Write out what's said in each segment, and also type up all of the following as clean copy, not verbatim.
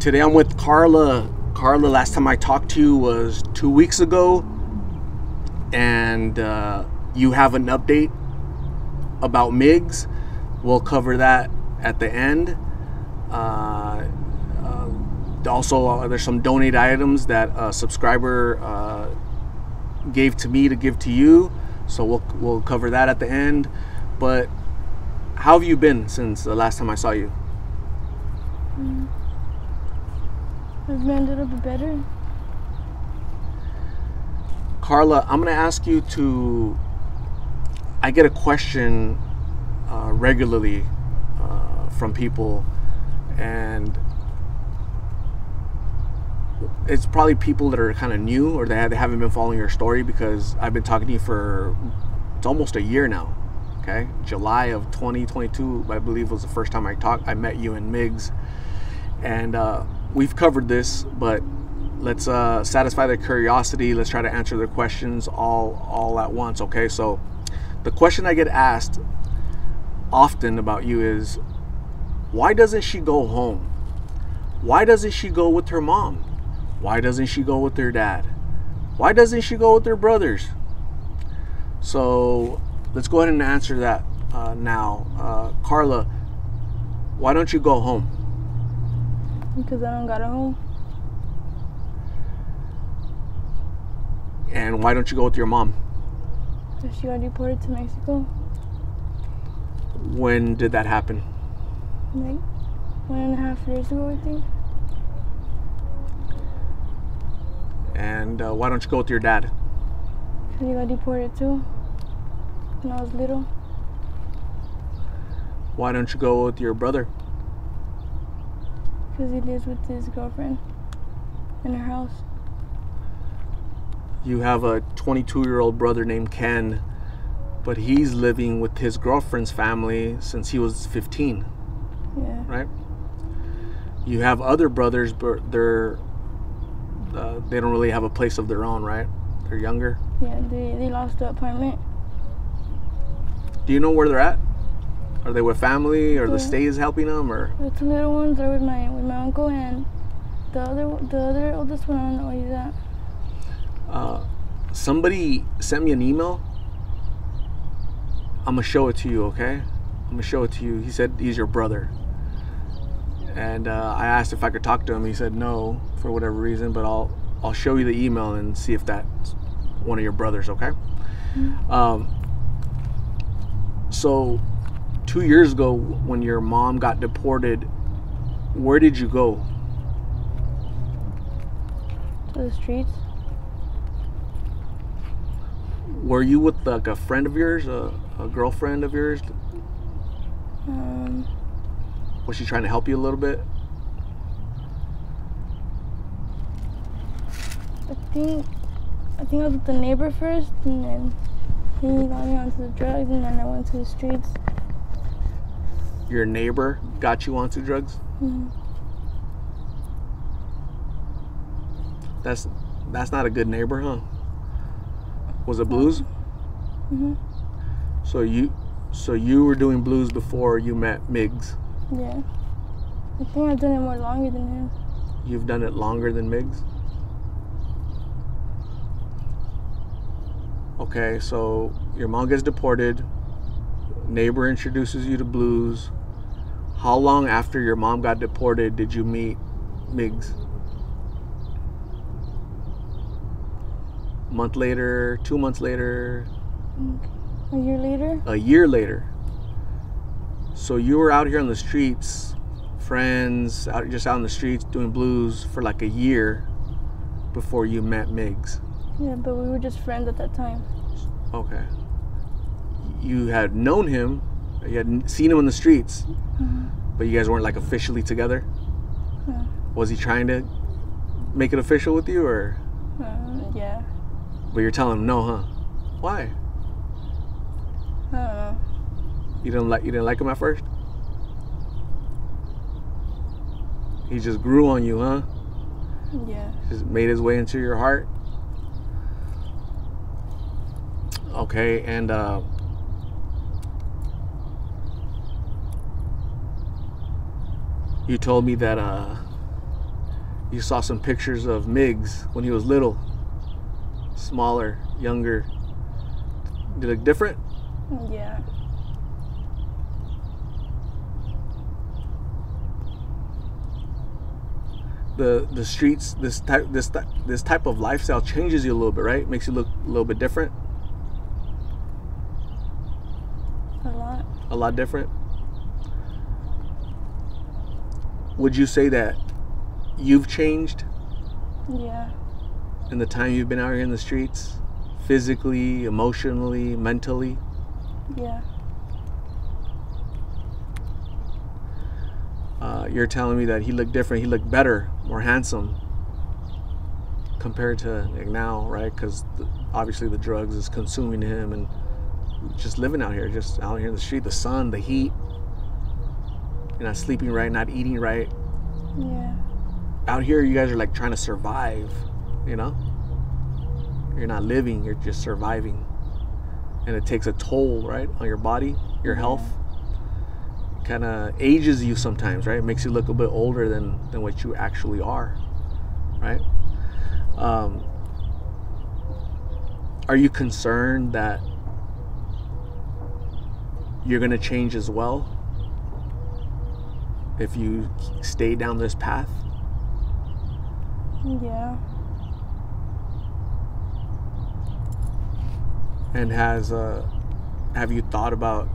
Today I'm with Karla. Karla, last time I talked to you was 2 weeks ago, and you have an update about Migs. We'll cover that at the end. Also, there's some donated items that a subscriber gave to me to give to you, so we'll cover that at the end. But how have you been since the last time I saw you? I've been a little bit better. Karla, I'm going to ask you to... I get a question regularly from people, and it's probably people that are kind of new, or they haven't been following your story, because I've been talking to you for... It's almost a year now. Okay, July of 2022, I believe, was the first time I met you in Migs, and we've covered this, but let's satisfy their curiosity. Let's try to answer their questions all at once. Okay, so the question I get asked often about you is, why doesn't she go home? Why doesn't she go with her mom? Why doesn't she go with her dad? Why doesn't she go with her brothers? So let's go ahead and answer that now. Karla, why don't you go home? Because I don't got a home. And why don't you go with your mom? Because she got deported to Mexico. When did that happen? Like 1.5 years ago, I think. And why don't you go with your dad? Because he got deported too when I was little. Why don't you go with your brother? Because he lives with his girlfriend in her house. You have a 22-year-old brother named Ken, but he's living with his girlfriend's family since he was 15. Yeah. Right? You have other brothers, but they don't really have a place of their own, right? They're younger. Yeah, they lost the apartment. Do you know where they're at? Are they with family, or the state is helping them, or? The two little ones are with my uncle, and the other oldest one, I don't know where he's at. Somebody sent me an email. I'm gonna show it to you, okay? I'm gonna show it to you. He said he's your brother, and I asked if I could talk to him. He said no for whatever reason, but I'll show you the email and see if that's one of your brothers, okay? Mm-hmm. So 2 years ago, when your mom got deported, where did you go? To the streets. Were you with like a friend of yours, a girlfriend of yours? Was she trying to help you a little bit? I think I was with the neighbor first, and then he got me onto the drugs, and then I went to the streets. Your neighbor got you onto drugs? Mm-hmm. That's not a good neighbor, huh? Was it blues? Mm-hmm. So you were doing blues before you met Migs? Yeah. I think I've done it more longer than him. You've done it longer than Migs? Okay, so your mom gets deported. Neighbor introduces you to blues. How long after your mom got deported did you meet Migs? Month later, 2 months later? A year later? A year later. So you were out here on the streets, friends, just out on the streets doing blues for like a year before you met Migs. Yeah, but we were just friends at that time. Okay. You had known him, you had seen him in the streets, but you guys weren't like officially together? Yeah. Was he trying to make it official with you, or? Yeah. But you're telling him no, huh? Why? I don't know. You didn't like him at first? He just grew on you, huh? Yeah. Just made his way into your heart? Okay, and you told me that you saw some pictures of Migs when he was little, smaller, younger. Did it look different? Yeah. The streets, this type of lifestyle changes you a little bit, right? Makes you look a little bit different. A lot. A lot different. Would you say that you've changed Yeah. in the time you've been out here in the streets? Physically, emotionally, mentally? Yeah. You're telling me that he looked different. He looked better, more handsome compared to like now, right? Because obviously the drugs is consuming him, and just living out here, just out here in the street, the sun, the heat. You're not sleeping right, not eating right. Yeah. Out here, you guys are like trying to survive, you know? You're not living, you're just surviving. And it takes a toll, right, on your body, your health. Kind of ages you sometimes, right? It makes you look a bit older than what you actually are, right? Are you concerned that you're gonna change as well if you stay down this path? Yeah. And have you thought about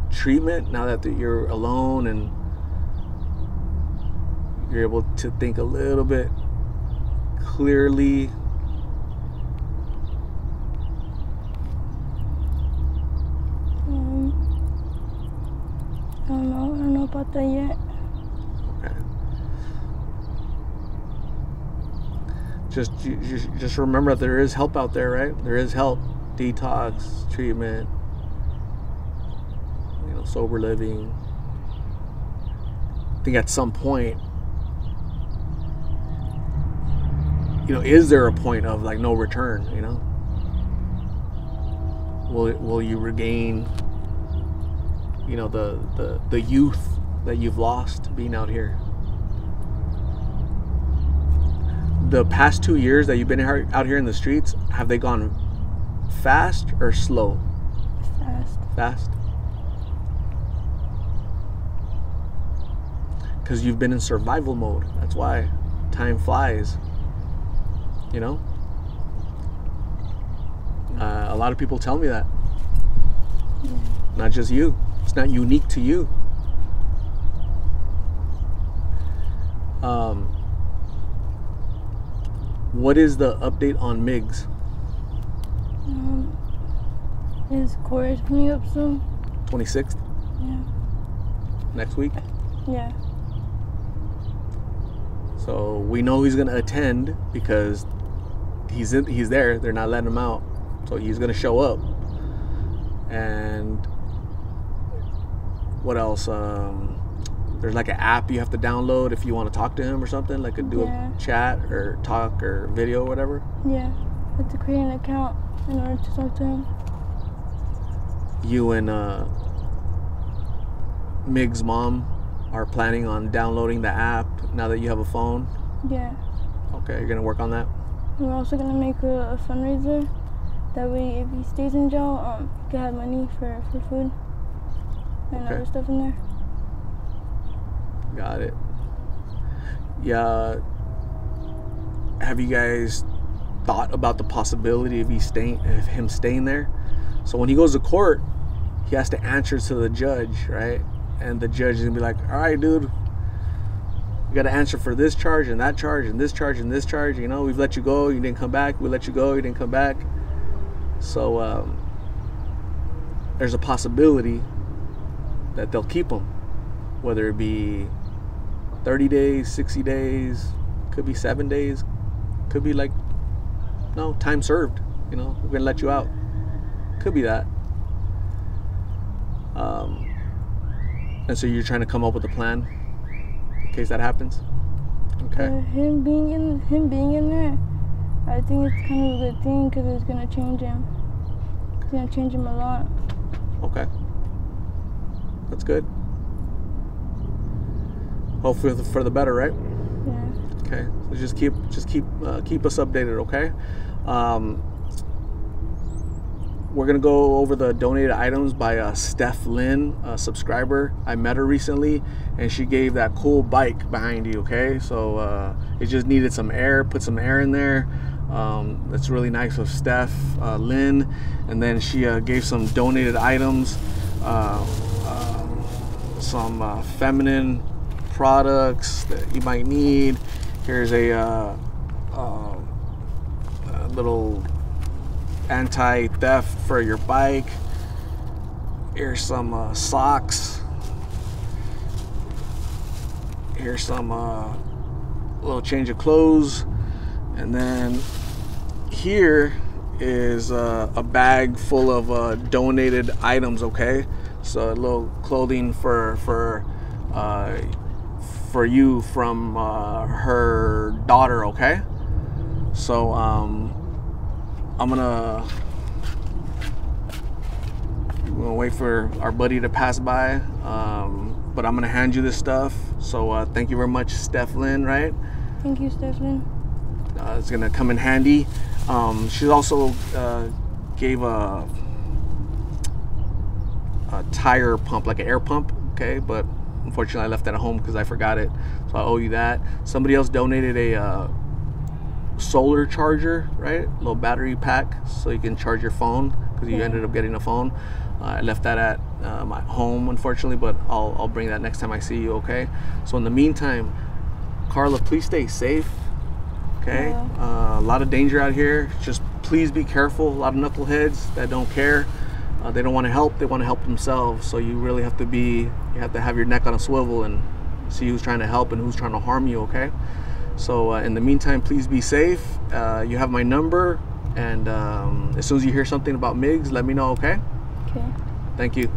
treatment now that you're alone and you're able to think a little bit clearly? I don't know about that yet. Okay. Just remember that there is help out there, right? There is help. Detox, treatment, sober living. I think at some point, is there a point of like no return? Will you regain, the youth that you've lost being out here? The past 2 years that you've been out here in the streets, have they gone fast or slow? Fast. Because you've been in survival mode. That's why time flies. A lot of people tell me that. Yeah. Not just you. It's not unique to you. What is the update on Migs? His court is coming up soon. 26th? Yeah. Next week? Yeah. So we know he's gonna attend because he's there. They're not letting him out, so he's gonna show up. And what else? There's like an app you have to download if you want to talk to him or something, like do a chat or talk or video or whatever. Yeah, I have to create an account in order to talk to him. You and Mig's mom are planning on downloading the app now that you have a phone? Yeah. Okay, you're gonna work on that? We're also gonna make a fundraiser. That way, if he stays in jail, he can have money for food and other stuff in there. Got it. Yeah. Have you guys thought about the possibility of him staying there? So when he goes to court, he has to answer to the judge, right? And the judge is gonna be like, all right, dude, you gotta answer for this charge and that charge and this charge and this charge. We've let you go, you didn't come back. We let you go, you didn't come back. So there's a possibility that they'll keep him, whether it be 30 days, 60 days, could be 7 days, could be like, no, time served. We're gonna let you out. Could be that. And so you're trying to come up with a plan in case that happens. Okay. Him being in there, I think it's kind of a good thing because it's gonna change him. It's gonna change him a lot. Okay. That's good. hopefully for the better, right? Yeah. Okay, so just keep us updated, okay? We're gonna go over the donated items by Steph Lynn, a subscriber. I met her recently, and she gave that cool bike behind you. Okay, so it just needed some air. Put some air in there. That's really nice of Steph Lynn. And then she gave some donated items, some feminine products that you might need. Here's a little anti-theft for your bike. Here's some socks. Here's some little change of clothes. And then here is a bag full of donated items. Okay, so a little clothing for you from her daughter. Okay, so I'm gonna wait for our buddy to pass by, but I'm gonna hand you this stuff. So thank you very much, Steph Lynn, right? Thank you, Stephen. It's gonna come in handy. She also gave a tire pump, like an air pump, okay, but unfortunately I left that at home because I forgot it, so I owe you that. Somebody else donated a solar charger, right? Little battery pack so you can charge your phone, because you ended up getting a phone. I left that at my home, unfortunately, but I'll bring that next time I see you. Okay, so in the meantime, Karla, please stay safe. Okay, a lot of danger out here. Just please be careful. A lot of knuckleheads that don't care. They don't want to help. They want to help themselves. So you really have to have your neck on a swivel and see who's trying to help and who's trying to harm you. Okay. So in the meantime, please be safe. You have my number, and as soon as you hear something about Migs, let me know, okay? Okay. Thank you.